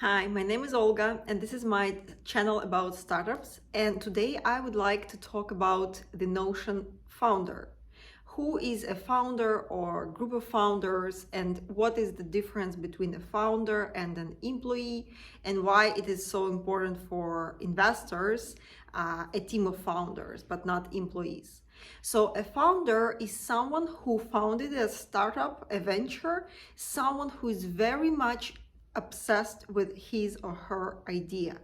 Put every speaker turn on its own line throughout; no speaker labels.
Hi, my name is Olga, and this is my channel about startups. And today I would like to talk about the notion founder. Who is a founder or group of founders, and what is the difference between a founder and an employee, and why it is so important for investors, a team of founders, but not employees. So a founder is someone who founded a startup, a venture, someone who is very much obsessed with his or her idea.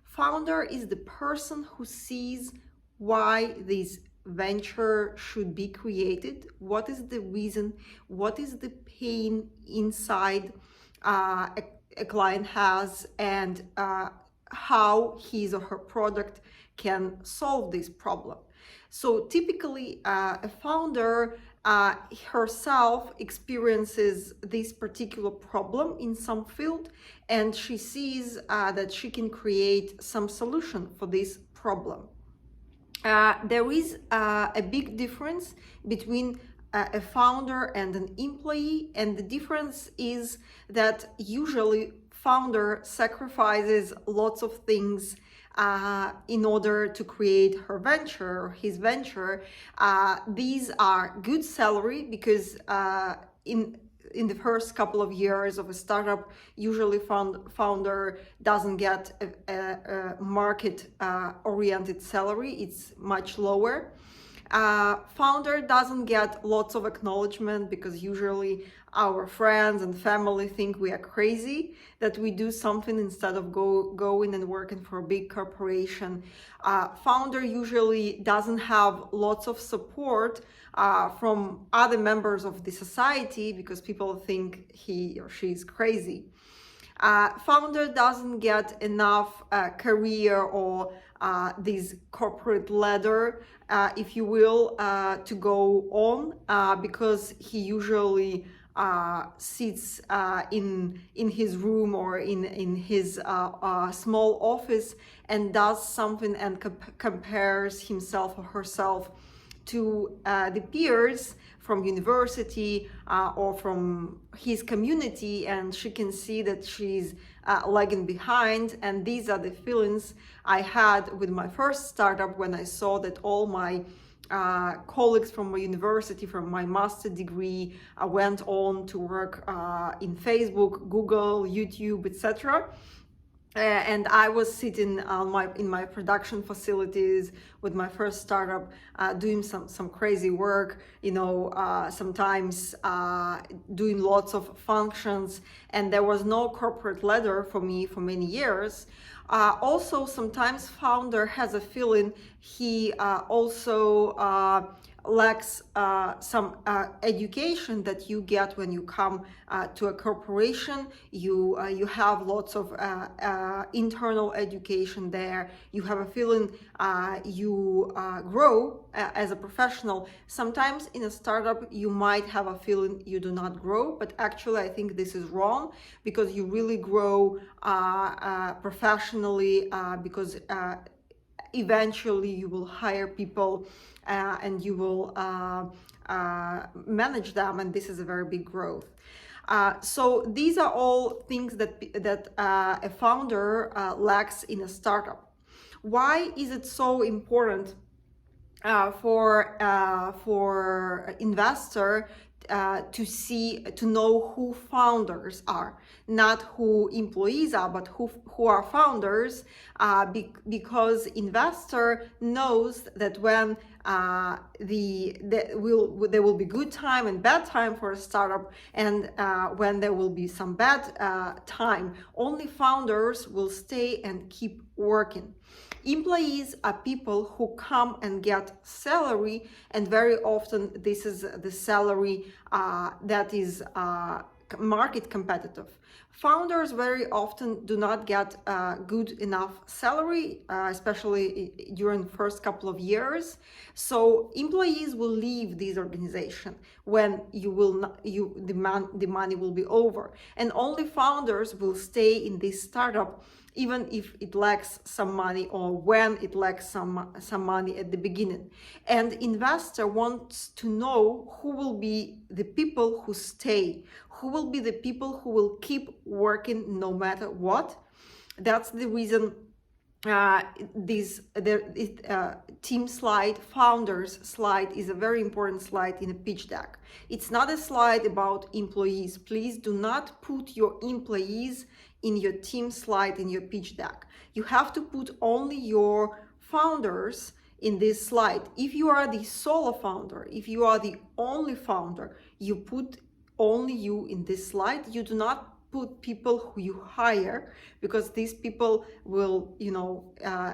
Founder is the person who sees why this venture should be created, what is the reason, what is the pain inside a client has, and how his or her product can solve this problem. So typically, a founder herself experiences this particular problem in some field, and she sees that she can create some solution for this problem. There is a big difference between a founder and an employee, and the difference is that usually founder sacrifices lots of things in order to create her venture or his venture. These are good salary because in the first couple of years of a startup, usually founder doesn't get a market oriented salary. It's much lower. Founder doesn't get lots of acknowledgement because usually our friends and family think we are crazy, that we do something instead of going and working for a big corporation. Founder usually doesn't have lots of support from other members of the society because people think he or she is crazy. Founder doesn't get enough career or this corporate ladder, if you will, to go on because he usually sits in his room or in his small office and does something and compares himself or herself to the peers from university or from his community, and she can see that she's lagging behind. And these are the feelings I had with my first startup when I saw that all my colleagues from my university, from my master degree, went on to work in Facebook, Google, YouTube, etc. And I was sitting in my production facilities with my first startup, doing some crazy work, sometimes doing lots of functions, and there was no corporate ladder for me for many years. Also, sometimes founder has a feeling he also lacks some education that you get when you come to a corporation. You have lots of internal education there. You have a feeling you grow as a professional. Sometimes in a startup you might have a feeling you do not grow, but actually I think this is wrong, because you really grow professionally, because eventually you will hire people and you will manage them, and this is a very big growth. So these are all things that a founder lacks in a startup. Why is it so important for investor to know who founders are, not who employees are, but who are founders, because investor knows that when there will be good time and bad time for a startup, and when there will be some bad time, only founders will stay and keep working. Employees are people who come and get salary, and very often this is the salary that is market competitive. Founders very often do not get good enough salary, especially during the first couple of years. So employees will leave this organization when the money will be over, and only founders will stay in this startup even if it lacks some money or when it lacks some money at the beginning. And investor wants to know who will be the people who stay, who will be the people who will keep working no matter what. That's the reason team slide, founders slide, is a very important slide in a pitch deck. It's not a slide about employees. Please do not put your employees in your team slide in your pitch deck. You have to put only your founders in this slide. If you are the solo founder, if you are the only founder, you put only you in this slide. You do not put people who you hire, because these people will,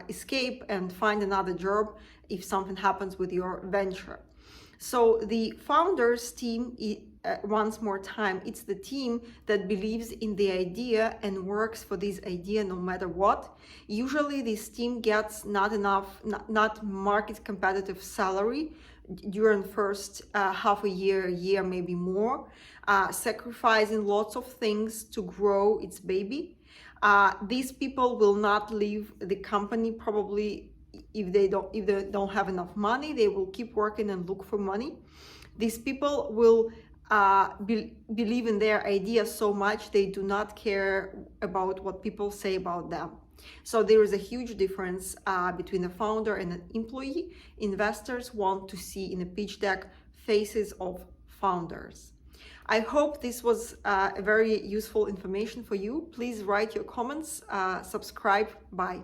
escape and find another job if something happens with your venture. So the founders team, once more time, it's the team that believes in the idea and works for this idea no matter what. Usually this team gets not market competitive salary during first half a year, maybe more, sacrificing lots of things to grow its baby. These people will not leave the company probably if they don't have enough money. They will keep working and look for money. These people will believe in their idea so much they do not care about what people say about them. So there is a huge difference between a founder and an employee. Investors want to see in a pitch deck faces of founders. I hope this was a very useful information for you. Please write your comments, subscribe. Bye.